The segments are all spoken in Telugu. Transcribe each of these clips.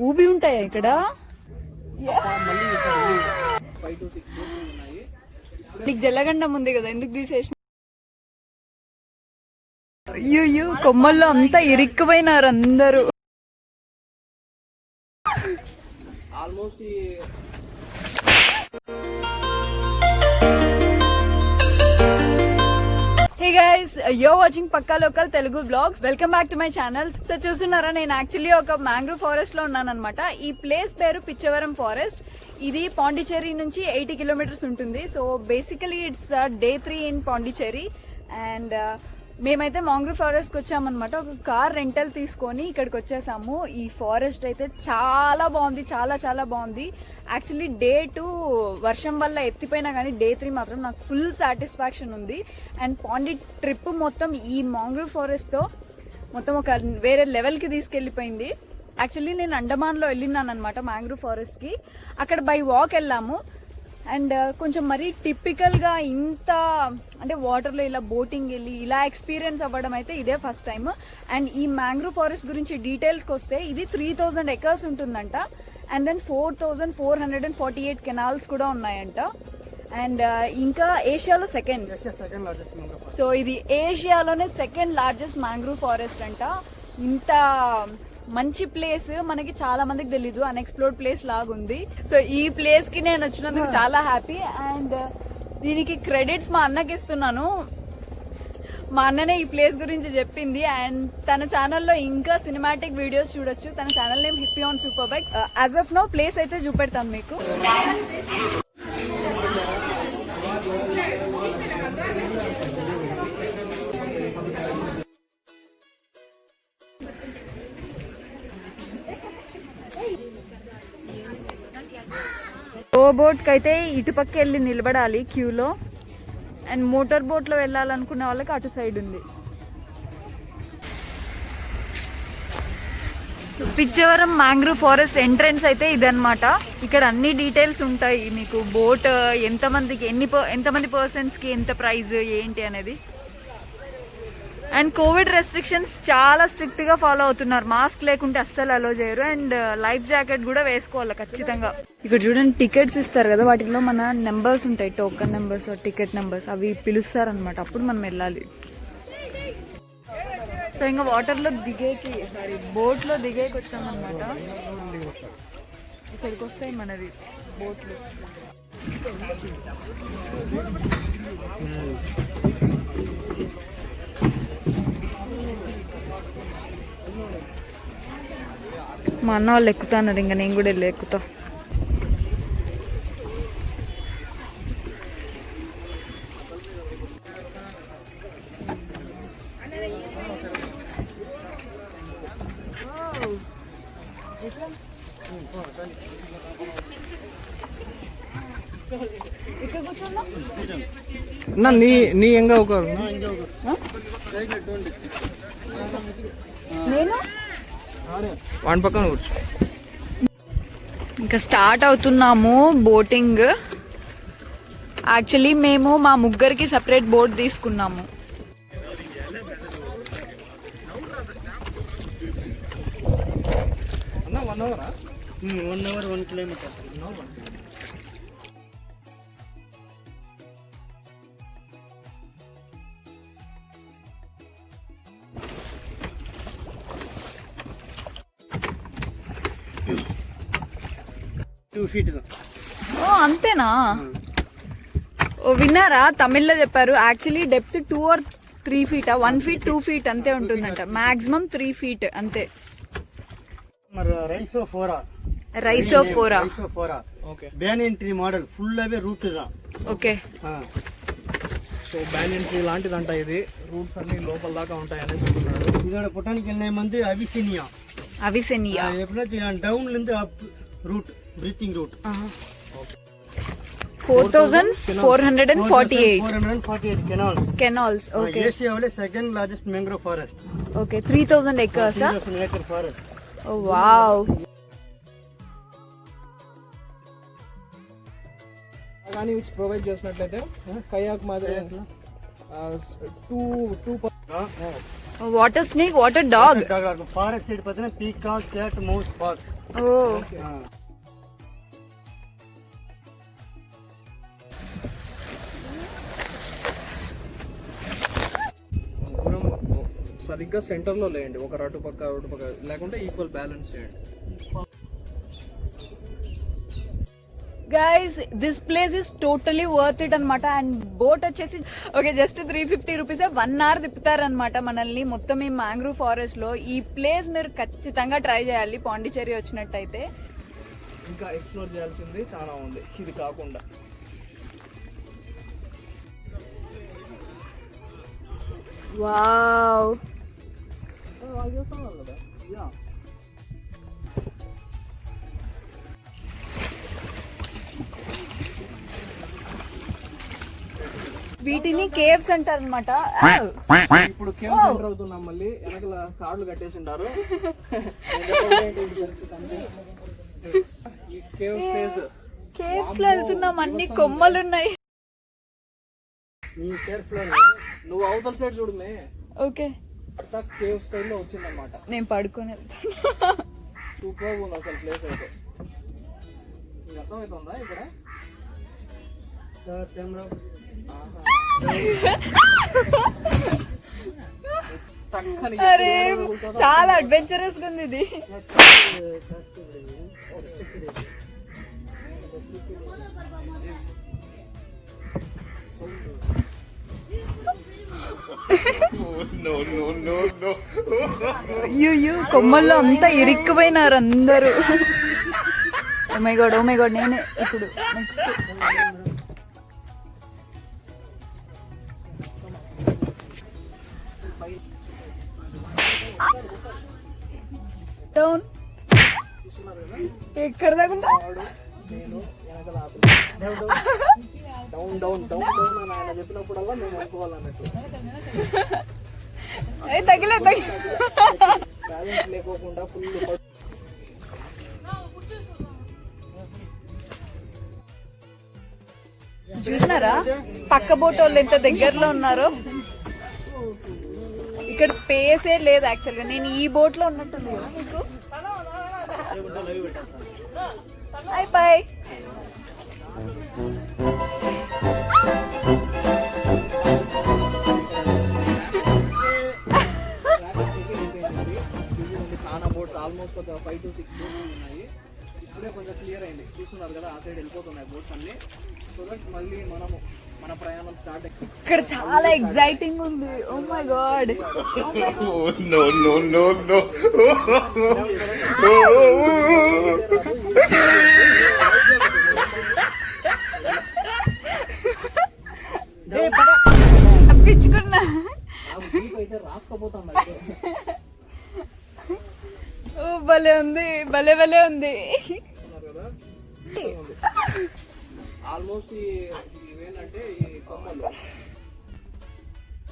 ఊబి ఉంటాయా ఇక్కడ? నీకు జల్లగండం ఉంది కదా, ఎందుకు తీసేసిన? అయ్యో కొమ్మల్లో అంతా ఇరుక్కుపోయినారు అందరూ. Almost Hey guys, you're watching Pakka Local Telugu Vlogs. Welcome back to my channel. So చూస్తున్నారా, నేను యాక్చువల్లీ ఒక మ్యాంగ్రూవ్ ఫారెస్ట్ లో ఉన్నాను అనమాట. ఈ ప్లేస్ పేరు పిచ్చవరం ఫారెస్ట్. ఇది పాండిచ్చేరి నుంచి 80 కిలోమీటర్స్ ఉంటుంది. So basically it's day 3 in Pondicherry. And మేమైతే మ్యాంగ్రూవ్ ఫారెస్ట్ కి వచ్చామన్నమాట. ఒక కార్ రెంటల్ తీసుకొని ఇక్కడికి వచ్చేసాము. ఈ ఫారెస్ట్ అయితే చాలా బాగుంది, చాలా చాలా బాగుంది. యాక్చువల్లీ డే 2 వర్షం వల్ల ఎత్తిపోయినా కానీ డే 3 మాత్రం నాకు ఫుల్ సాటిస్ఫాక్షన్ ఉంది. అండ్ పాండి ట్రిప్ మొత్తం ఈ మ్యాంగ్రూవ్ ఫారెస్ట్ తో మొత్తం ఒక వేరే లెవెల్ కి తీసుకెళ్లిపోయింది. యాక్చువల్లీ నేను అండమాన్లో వెళ్ళినాను అనమాట మ్యాంగ్రూవ్ ఫారెస్ట్ కి. అక్కడ బై వాక్ వెళ్ళాము. అండ్ కొంచెం మరీ టిపికల్గా ఇంత అంటే వాటర్లో ఇలా బోటింగ్ వెళ్ళి ఇలా ఎక్స్పీరియన్స్ అవ్వడం అయితే ఇదే ఫస్ట్ టైం. అండ్ ఈ మ్యాంగ్రూవ్ ఫారెస్ట్ గురించి డీటెయిల్స్కి వస్తే ఇది 3000 acres ఉంటుందంట. అండ్ దెన్ 4448 కెనాల్స్ కూడా ఉన్నాయంట. అండ్ ఇంకా ఏషియాలో సెకండ్. సో ఇది ఏషియాలోనే సెకండ్ లార్జెస్ట్ మ్యాంగ్రూవ్ ఫారెస్ట్ అంట. ఇంత మంచి ప్లేస్ మనకి చాలా మందికి తెలీదు, అన్ఎక్స్ప్లోర్డ్ ప్లేస్ లాగుంది. సో ఈ ప్లేస్ కి నేను వచ్చినందుకు చాలా హ్యాపీ. అండ్ దీనికి క్రెడిట్స్ మా అన్నకి ఇస్తున్నాను. మా అన్ననే ఈ ప్లేస్ గురించి చెప్పింది. అండ్ తన ఛానల్లో ఇంకా సినిమాటిక్ వీడియోస్ చూడొచ్చు. తన channel name Hippie on Super Bikes. As of now place అయితే చూపెడతాను మీకు. బోట్ కి అయితే ఇటుపక్క వెళ్ళి నిలబడాలి క్యూలో. అండ్ మోటార్ బోట్ లో వెళ్ళాలనుకున్న వాళ్ళకి అటు సైడ్ ఉంది. పిచ్చవరం మ్యాంగ్రూవ్ ఫారెస్ట్ ఎంట్రన్స్ అయితే ఇదన్నమాట. ఇక్కడ అన్ని డీటెయిల్స్ ఉంటాయి మీకు. బోట్ ఎంతమందికి ఎంతమంది పర్సన్స్ కి ఎంత ప్రైజ్ ఏంటి అనేది. అండ్ కోవిడ్ రెస్ట్రిక్షన్స్ చాలా స్ట్రిక్ట్ గా ఫాలో అవుతున్నారు. మాస్క్ లేకుంటే అస్సలు అలో చేయరు. అండ్ లైఫ్ జాకెట్ కూడా వేసుకోవాలి ఖచ్చితంగా. ఇక్కడ చూడండి, టికెట్స్ ఇస్తారు కదా, వాటిలో మన నెంబర్స్ ఉంటాయి, టోకన్ నెంబర్స్, టికెట్ నెంబర్స్. అవి పిలుస్తారు అనమాట, అప్పుడు మనం వెళ్ళాలి. సో ఇంకా వాటర్ లో దిగేకి బోట్ లో దిగేకి వచ్చామన్నమాట. ఇక్కడికి వస్తాయి మనవి బోట్లు. మా అన్న వాళ్ళు ఎక్కుతున్నారు, ఇంకా నేను కూడా వెళ్ళి ఎక్కుతా. ఇక్కడ కూర్చోన్నా నీ ఎంగా ఒక నేను వన్ పక్కన కూర్చో. ఇంకా స్టార్ట్ అవుతున్నాము బోటింగ్. యాక్చువల్లీ మేము మా ముగ్గురికి సపరేట్ బోట్ తీసుకున్నాము. One hour 1 kilometre. ఓ అంతేనా? ఓ విన్నారా, తమిళ్లో చెప్పారు. Actually depth 2 or 3 feet, 1 feet 2 feet అంతే ఉంటుందంట. మాక్సిమం 3 feet అంతే. రైసోఫోరా బ్యానియన్ ట్రీ మోడల్ ఫుల్ అవే రూట్ దా. ఓకే. సో బ్యానియన్ ట్రీ లాంటిదంట ఇది. రూట్స్ అన్ని లోపల దాకా ఉంటాయి అనేసి అంటున్నారు. இதோட பொட்டானிக்கல் நேம் வந்து அவிசெனியா. எப்படின்னா டவுன்ல இருந்து up root, breathing root. 4448 canals. Okay. ஏசியாவிலே second largest mangrove forest. Okay, 3000 acres. 3000 acre forest. Oh wow. కానీ విచ్ ప్రొవైడ్ చేసినట్లయితే కయాక్ మాదిరి 2 water snake, water dog. Forest side பார்த்தீங்கன்னா பீகாக், கேட், மவுஸ், ஃபாக்ஸ். ఓ దూరం సరిగ్గా సెంటర్ లో లేండి, ఒక అటు పక్క లేకుంటే ఈక్వల్ బ్యాలెన్స్ చేయండి. Guys this place is totally worth it అనమాట. అండ్ బోట్ వచ్చేసి ఓకే జస్ట్ 350 రూపీస్, 1 అవర్ తిప్పుతారనమాట మనల్ని మొత్తం ఈ మ్యాంగ్రూవ్ ఫారెస్ట్ లో. ఈ ప్లేస్ మీరు ఖచ్చితంగా ట్రై చేయాలి పాండిచేరి వచ్చినట్టయితే. ఇంకా ఎక్స్ప్లోర్ చేయాల్సింది చాలా ఉంది ఇది కాకుండా. వావ్ వీటిని కేవ్స్ అంటారు అనమాట. ఇప్పుడు కేవ్స్ ఎంటర్ అవుతున్నాం, మళ్ళీ వెనకల కార్డులు కట్టేసింటారు. ఈ కేవ్ స్పేస్ కేవ్స్ లో వెళ్తున్నాం, అన్ని కొమ్మలు ఉన్నాయి. నువ్వు అవతల సైడ్ చూడమే. ఓకే అంతా కేవ్ స్టైల్ లో వచ్చిందన్నమాట. నేను పడుకొని వెళ్తాను. సూపర్ ఉంది అసలు ప్లేస్ అయితే. నీకు అర్థమవుతుందా ఇక్కడ? కెమెరా అరే చాలా అడ్వెంచరస్ గా ఉంది ఇది. అయ్యో కొమ్మల్లో అంతా ఇరిక్కుపోయినారు అందరూ. ఓ మై గాడ్ నేనే ఇప్పుడు నెక్స్ట్. డౌన్ ఎక్కడ దాకుందా? నేను వెనకాల డౌన్ డౌన్ డౌన్ డౌన్ అని ఆయన చెప్పినప్పుడల్లా మేము అనుకోవాలన్నట్టు. తగిలే బ్యాలెన్స్ లేకోకుండా ఫుల్ చూసినారా పక్క బోట్ వాళ్ళు ఎంత దగ్గరలో ఉన్నారో. ఇక్కడ స్పేసే లేదు యాక్చువల్ గా. నేను ఈ బోట్ లో ఉన్నట్టుంది కదా మీకు. బాయ్ చాలా బోట్స్ ఆల్మోస్ట్ ఒక 5 to 6 బోట్స్ ఉన్నాయి. ఇప్పుడే కొంచెం క్లియర్ అయింది, చూస్తున్నారు కదా ఆ సైడ్ వెళ్ళిపోతున్నాయి బోట్స్ అన్ని. సో దట్ మళ్ళీ మన ప్రయాణం స్టార్ట్. ఇక్కడ చాలా ఎక్సైటింగ్ ఉంది. Oh my God. తప్పించుకున్నా. అయితే రాసుకోపోతాం. ఓ భలే ఉంది, భలే భలే ఉంది. ఆల్మోస్ట్ ఇవేంటంటే ఈ కొమ్మలు.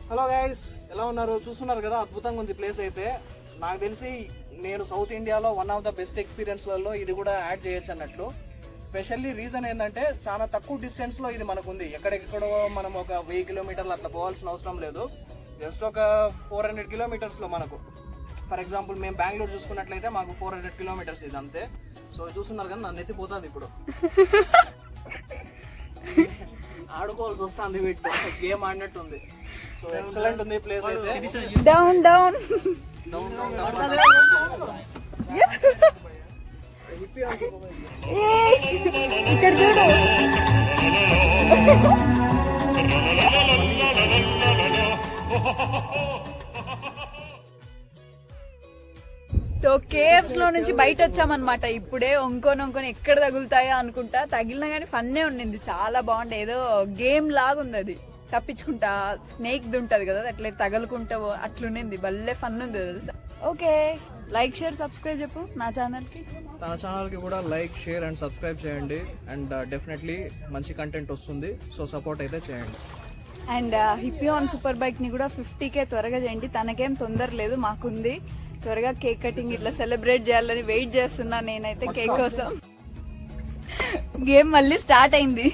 హలో గైస్, ఎలా ఉన్నారు? చూస్తున్నారు కదా అద్భుతంగా ఉంది ప్లేస్ అయితే. నాకు తెలిసి నేను సౌత్ ఇండియాలో వన్ ఆఫ్ ద బెస్ట్ ఎక్స్పీరియన్స్లలో ఇది కూడా యాడ్ చేయొచ్చు అన్నట్లు. స్పెషల్లీ రీజన్ ఏంటంటే చాలా తక్కువ డిస్టెన్స్ లో ఇది మనకు ఉంది. ఎక్కడెక్కడో మనం ఒక 1000 కిలోమీటర్లు అట్లా పోవాల్సిన అవసరం లేదు. జస్ట్ ఒక 400 కిలోమీటర్స్ లో మనకు. ఫర్ ఎగ్జాంపుల్ మేము బెంగళూరు చూసుకున్నట్లయితే మాకు 400 కిలోమీటర్స్ ఇది అంతే. సో చూస్తున్నారు కదా నన్ను ఎత్తిపోతుంది ఇప్పుడు. ఆడుకోవాల్సి వస్తుంది వీటితో, గేమ్ ఆడినట్టు ఉంది. సో ఎక్సలెంట్ ఉంది ప్లేస్ అయితే. డౌన్ డౌన్ డౌన్ డౌన్ ఇక్కడ చూడు. సో కేవ్స్ లో నుంచి బయట వచ్చామన్నమాట ఇప్పుడే. ఒంకొని ఎక్కడ తగులుతాయో అనుకుంటా. తగిలినా కానీ ఫన్నే ఉండింది, చాలా బాగుండే. ఏదో గేమ్ లాగా ఉంది అది. తప్పించుకుంటా స్నేక్ ఉంటది కదా అట్లా తగులుకుంటా అట్లుండింది. భలే ఫన్ ఉంది తెలుసా. ఓకే లైక్ షేర్ సబ్స్క్రైబ్ చెప్పు నా ఛానల్ కి. తన ఛానల్ కి కూడా లైక్ షేర్ అండ్ సబ్స్క్రైబ్ చేయండి. అండ్ డెఫినెట్లీ మంచి కంటెంట్ వస్తుంది. సో సపోర్ట్ అయితే చేయండి. అండ్ హిప్పియాన్ సూపర్ బైక్ ని కూడా 50K త్వరగా చేయండి. తనకేం తొందర లేదు, మాకుంది. త్వరగా కేక్ కటింగ్ ఇట్లా సెలబ్రేట్ చేయాలని వెయిట్ చేస్తున్నా నేనైతే కేక్ కోసం. గేమ్ మళ్ళీ స్టార్ట్ అయింది.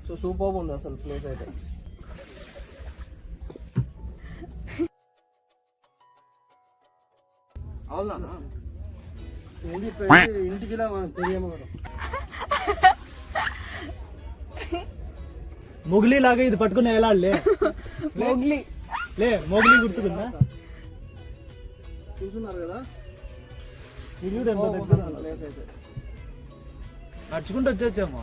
సో సూపర్ ఉంది అసలు ప్లేస్ అయితే. అవునా ఇంటికి తెలియమో మొగిలి లాగా ఇది పట్టుకుని వెళ్ళాలి. మోగ్లీ మొగిలి గుర్తుకుందా? చూస్తున్నారు కదా ప్లేస్ అయితే. నడుచుకుంటూ వచ్చేచ్చాము.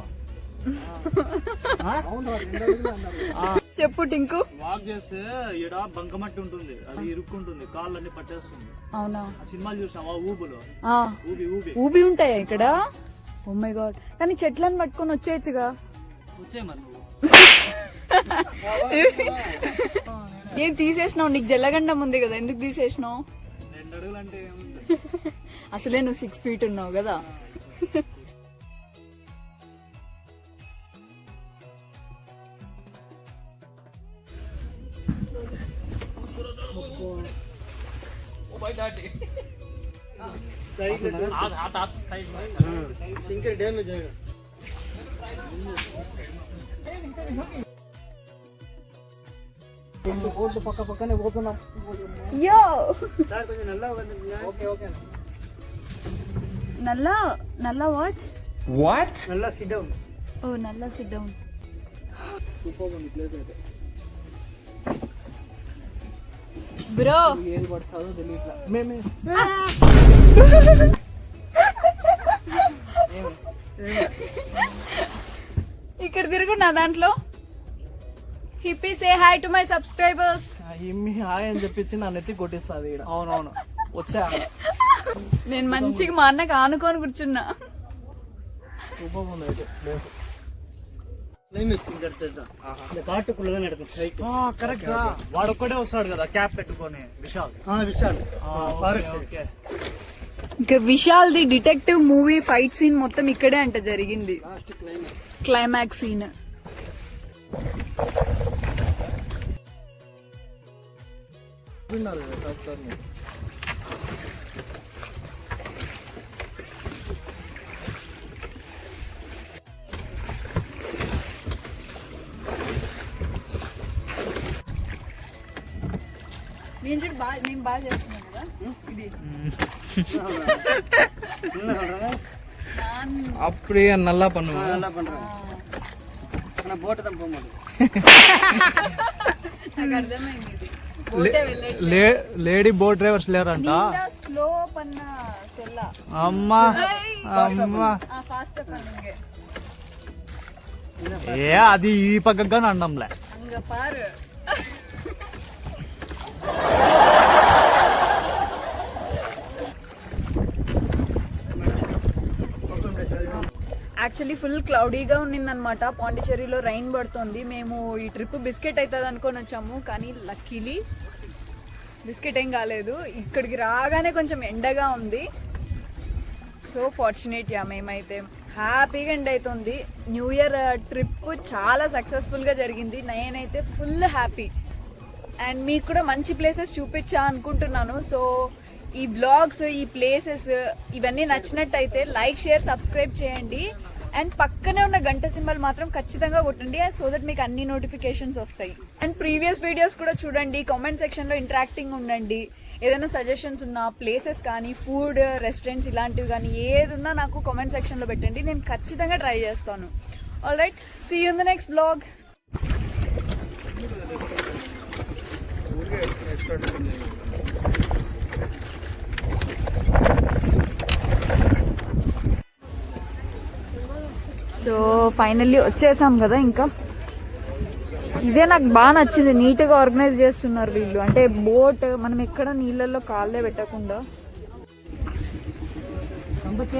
అవును 2 అడుగులు అన్నారు. చెప్పు టింకు. వాక్ చేస్తే ఈడ బంకమట్టి ఉంటుంది, అది ఇరుక్కుంటుంది, కాళ్ళు అన్ని పట్టేస్తుంది. అవునా? ఆ సినిమాలు చూసావా ఊబులో? ఆ, ఊబి ఊబి ఊబి ఉంటాయా ఇక్కడ? Oh my God. కానీ చెట్లను పట్టుకొని వచ్చేయచ్చుగా. వచ్చే మరి నువ్వు. ఏం తీసేసినావు? నీకు జల్లగండం ఉంది కదా, ఎందుకు తీసేసినావు? 2 అడుగులు అంటే ఏముంది? అసలే నువ్వు 6 feet ఉన్నావు కదా. ఇంకా డ్యామేజ్ అయ్యాడు. బోర్డు పక్క పక్కనే పోతున్నాం. యో సార్ కొంచెం నల్ల ఓకే ఓకే నల్ల వాట్? నల్ల సిట్ డౌన్. ఓ నల్ల సిట్ డౌన్. సూపర్ ఉంది ప్లేస్ అయితే. బ్రో ఏది పడుతుందో తెలియట్లా. మేమే ఇక్కడ తిరుగు నా దాంట్లో. Hippie say hi to my subscribers. ఏమి హాయ్ అని చెప్పించి నన్ను ఎత్తి కొట్టిస్తుంది ఇక్కడ. అవునవును వచ్చా నేను మంచిగా మా అన్నకు ఆనుకొని కూర్చున్నా. సూపర్ ఉంది అయితే ప్లేస్. క్లైమేక్స్ కడతా కాటుకులుగా నడపం సైట్. కరెక్ట్. వాడు ఒక్కడే వస్తాడు కదా క్యాప్ పెట్టుకొని, విశాల్. విశాల్ ఫారెస్ట్. ఓకే. ఇంకా Vishal the detective movie fight scene మొత్తం ఇక్కడే అంట జరిగింది. Last climax. Climax scene. విన్నారు కదా సార్ మీరు. నేను బాగా చేస్తున్నాను కదా ఇది. அப்படியே நல்லா பண்ணுவோம். நல்லா பண்றேன். நான் போட்டு தான் போக மாட்டேன். నాకు అర్థమైంది ఇది. బోటే వెళ్ళట్లేదు. లేడీ బోట్ డ్రైవర్స్ లేరంట. స్లో పన్న సెల్ల అమ్మా అమ్మా ఫాస్ట్ పన్నుంగే ఏ అది ఈ పక్కగా అండంలే. అంగ పారు. యాక్చువల్లీ ఫుల్ క్లౌడీగా ఉన్నిందనమాట. పాండిచేరిలో రైన్ పడుతుంది. మేము ఈ ట్రిప్ బిస్కెట్ అవుతుంది అనుకొని వచ్చాము, కానీ లక్కీలీ బిస్కెట్ ఏం కాలేదు. ఇక్కడికి రాగానే కొంచెం ఎండగా ఉంది. సో ఫార్చునేట్ యా, మేమైతే హ్యాపీగా ఎండ్ అవుతుంది. న్యూ ఇయర్ ట్రిప్ చాలా సక్సెస్ఫుల్గా జరిగింది. నేనైతే ఫుల్ హ్యాపీ. అండ్ మీకు కూడా మంచి ప్లేసెస్ చూపించా అనుకుంటున్నాను. సో ఈ బ్లాగ్స్, ఈ ప్లేసెస్ ఇవన్నీ నచ్చినట్టయితే లైక్, షేర్, సబ్స్క్రైబ్ చేయండి. అండ్ పక్కనే ఉన్న గంట సింబల్ మాత్రం ఖచ్చితంగా కొట్టండి, సో దట్ మీకు అన్ని నోటిఫికేషన్స్ వస్తాయి. అండ్ ప్రీవియస్ వీడియోస్ కూడా చూడండి. కామెంట్ సెక్షన్లో ఇంటరాక్టింగ్ ఉండండి. ఏదైనా సజెషన్స్ ఉన్నా, ప్లేసెస్ కానీ, ఫుడ్, రెస్టారెంట్స్ ఇలాంటివి కానీ ఏది ఉన్నా నాకు కామెంట్ సెక్షన్లో పెట్టండి. నేను ఖచ్చితంగా ట్రై చేస్తాను. All right, see you in the next blog. So finally వచ్చేసాం కదా. ఇంకా ఇదే నాకు బాగా నచ్చింది. నీట్గా ఆర్గనైజ్ చేస్తున్నారు వీళ్ళు. అంటే బోట్ మనం ఎక్కడ నీళ్ళల్లో కాళ్ళే పెట్టకుండా. సంపత్